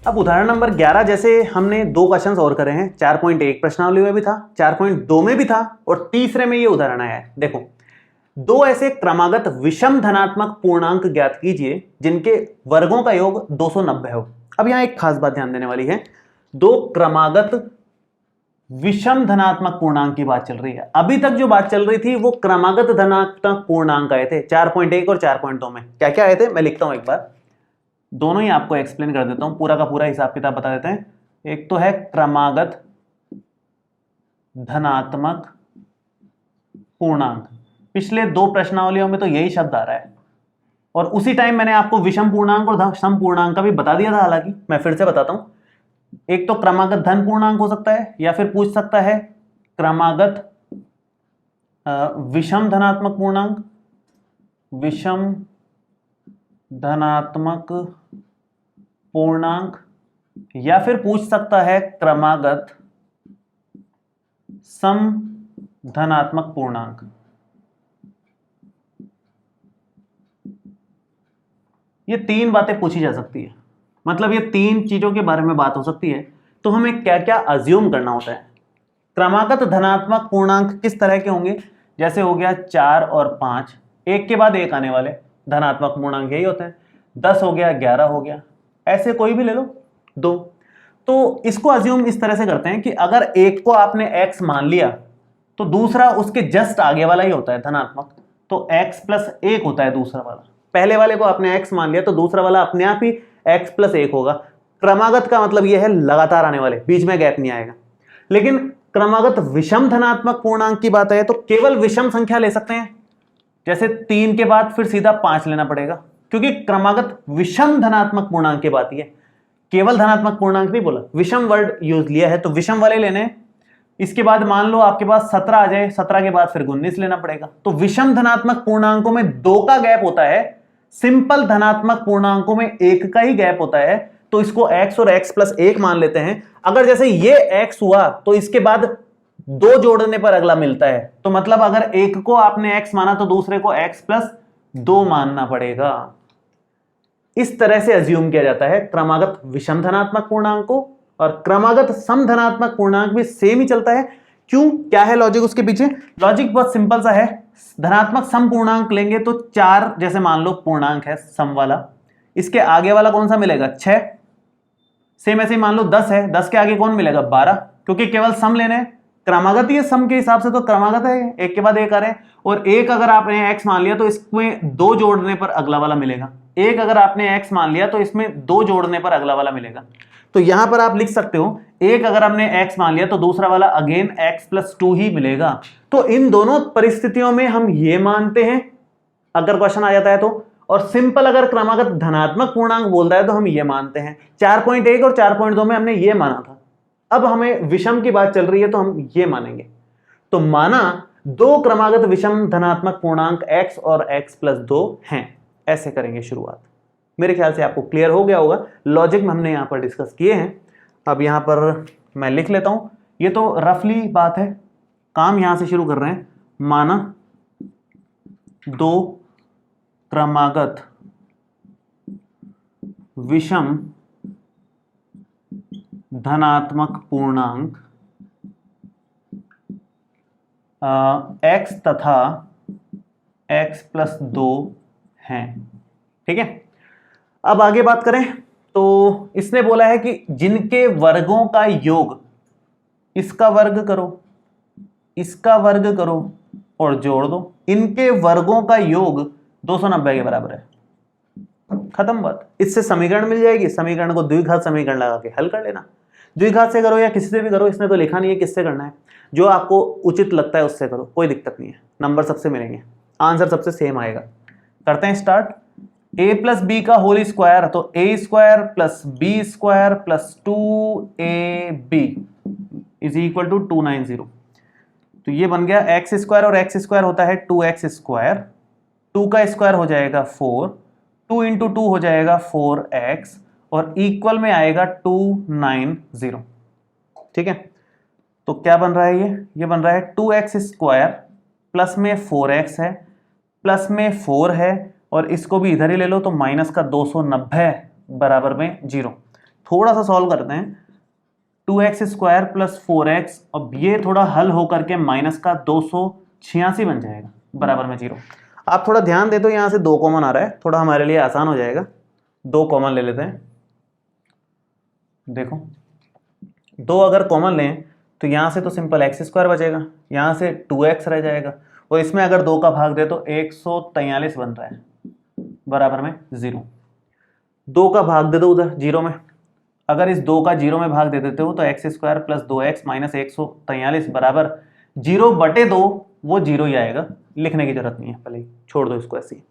अब उदाहरण नंबर 11 जैसे हमने 2 क्वेश्चंस और करे हैं, 4.1 प्रश्नावली में भी था, 4.2 में भी था और तीसरे में ये उदाहरण आया है। देखो, 2 ऐसे क्रमागत विषम धनात्मक पूर्णांक ज्ञात कीजिए जिनके वर्गों का योग 290 हो। अब यहां एक खास बात ध्यान देने वाली है, 2 क्रमागत विषम धनात्मक पूर्णांक की बात चल रही है। अभी तक जो बात चल रही थी वो क्रमागत धनात्मक पूर्णांक आए थे 4.1 और 4.2 में। क्या क्या आए थे मैं लिखता हूं एक बार, दोनों ही आपको एक्सप्लेन कर देता हूं, पूरा का पूरा हिसाब किताब बता देते हैं। एक तो है क्रमागत धनात्मक पूर्णांक, पिछले 2 प्रश्नावलियों में तो यही शब्द आ रहा है और उसी टाइम मैंने आपको विषम पूर्णांक और सम पूर्णांक का भी बता दिया था। हालांकि मैं फिर से बताता हूं, एक तो क्रमागत धन पूर्णांक हो सकता है या फिर पूछ सकता है क्रमागत विषम धनात्मक पूर्णांक, विषम धनात्मक पूर्णांक, या फिर पूछ सकता है क्रमागत सम धनात्मक पूर्णांक। ये 3 बातें पूछी जा सकती है, मतलब ये 3 चीजों के बारे में बात हो सकती है। तो हमें क्या क्या अज्यूम करना होता है। क्रमागत धनात्मक पूर्णांक किस तरह के होंगे, जैसे हो गया 4 और 5, एक के बाद एक आने वाले धनात्मक पूर्णांक यही होते हैं। 10 हो गया, 11 हो गया, ऐसे कोई भी ले लो 2। तो इसको अज्यूम इस तरह से करते हैं कि अगर एक को आपने x मान लिया तो दूसरा उसके जस्ट आगे वाला ही होता है धनात्मक, तो x+1 होता है दूसरा वाला। पहले वाले को आपने x मान लिया तो दूसरा वाला अपने आप ही x+1 होगा। क्रमागत का मतलब यह है लगातार आने वाले, बीच में गैप नहीं आएगा। लेकिन क्रमागत विषम धनात्मक पूर्णांक की बात है तो केवल विषम संख्या ले सकते हैं, जैसे 3 के बाद फिर सीधा 5 लेना पड़ेगा, क्योंकि क्रमागत विषम धनात्मक पूर्णांक की बात ही है, केवल धनात्मक पूर्णांक नहीं बोला, विषम वर्ड यूज लिया है तो विषम वाले लेने। इसके बाद मान लो आपके पास 17 आ जाए, 17 के बाद फिर 19 लेना पड़ेगा। तो विषम धनात्मक पूर्णांकों में 2 का गैप होता है, सिंपल धनात्मक पूर्णांकों में 1 का ही गैप होता है, तो इसको x और x+1 मान लेते हैं। अगर जैसे ये x हुआ तो इसके बाद 2 जोड़ने पर अगला मिलता है, तो मतलब अगर एक को आपने x माना तो दूसरे को x+2 मानना पड़ेगा। इस तरह से अज्यूम किया जाता है क्रमागत विषम धनात्मक पूर्णांक को, और क्रमागत सम धनात्मक पूर्णांक भी सेम ही चलता है। क्यों, क्या है लॉजिक उसके पीछे? लॉजिक बहुत सिंपल सा है, धनात्मक सम पूर्णांक लेंगे तो 4 जैसे मान लो पूर्णांक है सम वाला, इसके आगे वाला कौन सा मिलेगा 6, सेम ऐसे ही मान लो 10 है, 10 के आगे कौन मिलेगा 12, क्योंकि केवल सम लेने हैं, क्रमागत ही है सम के हिसाब से तो क्रमागत है, एक के बाद एक आ रहे हैं। और एक अगर आपने x मान लिया तो इसमें 2 जोड़ने पर अगला वाला मिलेगा, एक अगर आपने x मान लिया तो इसमें 2 जोड़ने पर अगला वाला मिलेगा। तो यहां पर आप लिख सकते हो एक अगर आपने x मान लिया तो दूसरा वाला अगेन x+2 ही मिलेगा। तो इन दोनों परिस्थितियों में हम ये मानते हैं अगर क्वेश्चन आ जाता है तो, और सिंपल अगर क्रमागत धनात्मक पूर्णांक बोलता है तो हम ये मानते हैं। 4.1 और 4.2 में हमने ये माना था, अब हमें विषम की बात चल रही है तो हम ये मानेंगे। तो माना 2 क्रमागत विषम धनात्मक पूर्णांक x और x+2 हैं, ऐसे करेंगे शुरुआत। मेरे ख्याल से आपको क्लियर हो गया होगा, लॉजिक में हमने यहां पर डिस्कस किए हैं। अब यहां पर मैं लिख लेता हूं, ये तो रफली बात है, काम यहां से शुरू कर रहे हैं। माना 2 क्रमागत विषम धनात्मक पूर्णांक x तथा x+2 हैं, ठीक है। अब आगे बात करें तो इसने बोला है कि जिनके वर्गों का योग, इसका वर्ग करो, इसका वर्ग करो और जोड़ दो, इनके वर्गों का योग 290 के बराबर है, खत्म बात। इससे समीकरण मिल जाएगी, समीकरण को द्विघात समीकरण लगा के हल कर लेना, द्विघात से करो या किसी से भी करो, इसने तो लिखा नहीं है किससे करना है, जो आपको उचित लगता है उससे करो, कोई दिक्कत नहीं है, नंबर सबसे मिलेंगे, आंसर सबसे सेम आएगा। करते हैं स्टार्ट। a+b का होल स्क्वायर, तो a² + b² + 2ab = 290। तो ये बन गया x² और x² होता है 2x², 2 का स्क्वायर हो जाएगा 4, 2 × 2 हो जाएगा 4x और इक्वल में आएगा 290, ठीक है। तो क्या बन रहा है, ये बन रहा है 2x² प्लस में 4x है, प्लस में 4 है और इसको भी इधर ही ले लो तो माइनस का 290 बराबर में 0। थोड़ा सा सॉल्व करते हैं। 2x² प्लस 4x, अब ये थोड़ा हल होकर के माइनस का 286 बन जाएगा बराबर में 0। आप थोड़ा ध्यान दे, तो यहाँ से 2 कॉमन आ रहा है, थोड़ा हमारे लिए आसान हो जाएगा। 2 कॉमन ले लेते हैं। देखो 2 अगर कॉमन लें तो यहाँ से तो सिंपल x² बचेगा, यहाँ से 2x रह जाएगा, और इसमें अगर 2 का भाग दे तो 143 बन रहा है बराबर में 0। 2 का भाग दे दो उधर 0 में, अगर इस 2 का 0 में भाग दे देते हो तो x² प्लस 2x माइनस 143 बराबर 0/2, वो 0 ही आएगा, लिखने की जरूरत नहीं है, पहले छोड़ दो इसको ऐसे ही।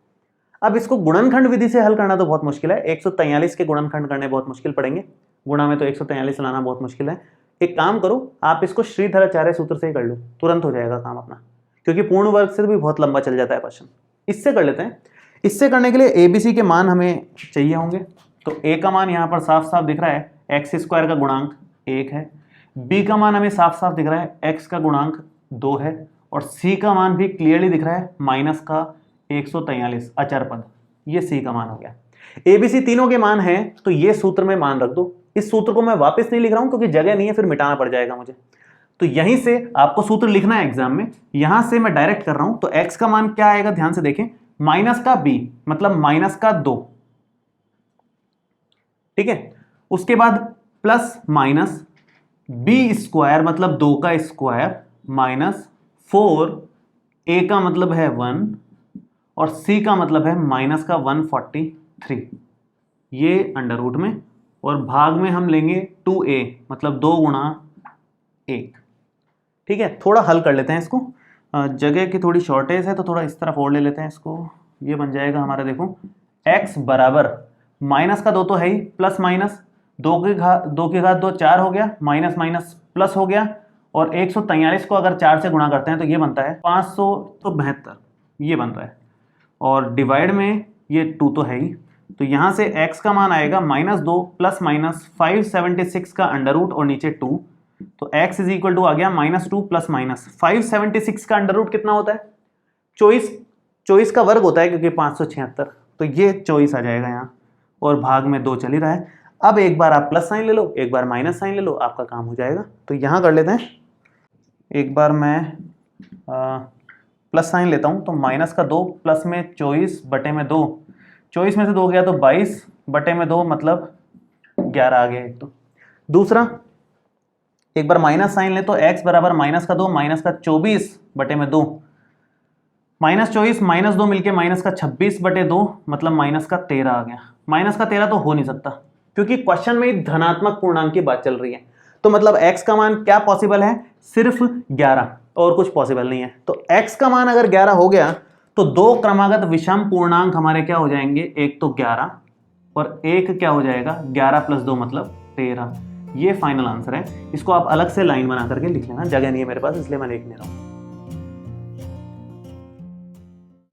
अब इसको गुणनखंड विधि से हल करना तो बहुत मुश्किल है, 143 के गुणनखंड करने बहुत मुश्किल पड़ेंगे, गुणा में तो 143 लाना बहुत मुश्किल है। एक काम करो, आप इसको श्रीधराचार्य सूत्र से ही कर लो, तुरंत हो जाएगा काम अपना, क्योंकि पूर्ण वर्ग से भी बहुत लंबा चल जाता है क्वेश्चन। इससे कर लेते हैं। इससे करने के लिए ABC के मान हमें चाहिए होंगे, तो A का मान यहाँ पर साफ साफ दिख रहा है, x² का गुणांक 1 है, B का मान हमें साफ साफ दिख रहा है, x का गुणांक 2 है, और C का मान भी क्लियरली दिख रहा है, माइनस का 143 अचर पद, ये C का मान हो गया। ABC तीनों के मान हैं, तो ये सूत्र में मान रख दो। इस सूत्र को मैं वापस नहीं लिख रहा हूं क्योंकि जगह नहीं है, फिर मिटाना पड़ जाएगा मुझे, तो यहीं से आपको सूत्र लिखना है एग्जाम में, यहां से मैं डायरेक्ट कर रहा हूं। तो x का मान क्या आएगा, ध्यान से देखें, माइनस का b मतलब माइनस का 2, ठीक है। उसके बाद प्लस माइनस b² मतलब 2 का स्क्वायर माइनस 4, a का मतलब है 1 और c का मतलब है माइनस का 143, ये अंडर रूट में, और भाग में हम लेंगे 2a मतलब 2 गुणा 1, ठीक है। थोड़ा हल कर लेते हैं इसको, जगह की थोड़ी शॉर्टेज है तो थोड़ा इस तरफ और ले लेते हैं इसको। ये बन जाएगा हमारा, देखो x बराबर माइनस का 2 तो है ही, प्लस माइनस 2 की घात 2 4 हो गया, माइनस माइनस प्लस हो गया, और 143 को अगर 4 से गुणा करते हैं तो ये बनता है 572, ये बन रहा है, और डिवाइड में ये 2 तो है ही, तो यहाँ से x का मान आएगा -2 प्लस माइनस 576 का अंडर रूट और नीचे 2, तो x इज इक्वल टू आ गया -2 प्लस माइनस 576 का अंडर रूट कितना होता है, 24 का वर्ग होता है क्योंकि 576, तो ये 24 आ जाएगा यहाँ, और भाग में 2 चल ही रहा है। अब एक बार आप प्लस साइन ले लो, एक बार माइनस साइन ले लो, आपका काम हो जाएगा। तो यहाँ कर लेते हैं, एक बार मैं प्लस साइन लेता हूँ, तो माइनस का 2 प्लस में 24/2, 24 में से 2 गया तो 22/2 मतलब 11 आ गया एक। तो दूसरा एक बार माइनस साइन ले, तो x बराबर माइनस का 2 माइनस का 24/2, माइनस 24 माइनस 2 मिलके माइनस का 26/2 मतलब माइनस का 13 आ गया। माइनस का 13 तो हो नहीं सकता क्योंकि क्वेश्चन में धनात्मक पूर्णांक की बात चल रही है, तो मतलब x का मान क्या पॉसिबल है, सिर्फ 11 और कुछ पॉसिबल नहीं है। तो x का मान अगर 11 हो गया तो 2 क्रमागत विषम पूर्णांक हमारे क्या हो जाएंगे, एक तो 11 और एक क्या हो जाएगा 11 + 2 मतलब 13। ये फाइनल आंसर है। इसको आप अलग से लाइन बना करके लिख लेना, जगह नहीं है मेरे पास इसलिए मैं लिख नहीं रहा हूँ।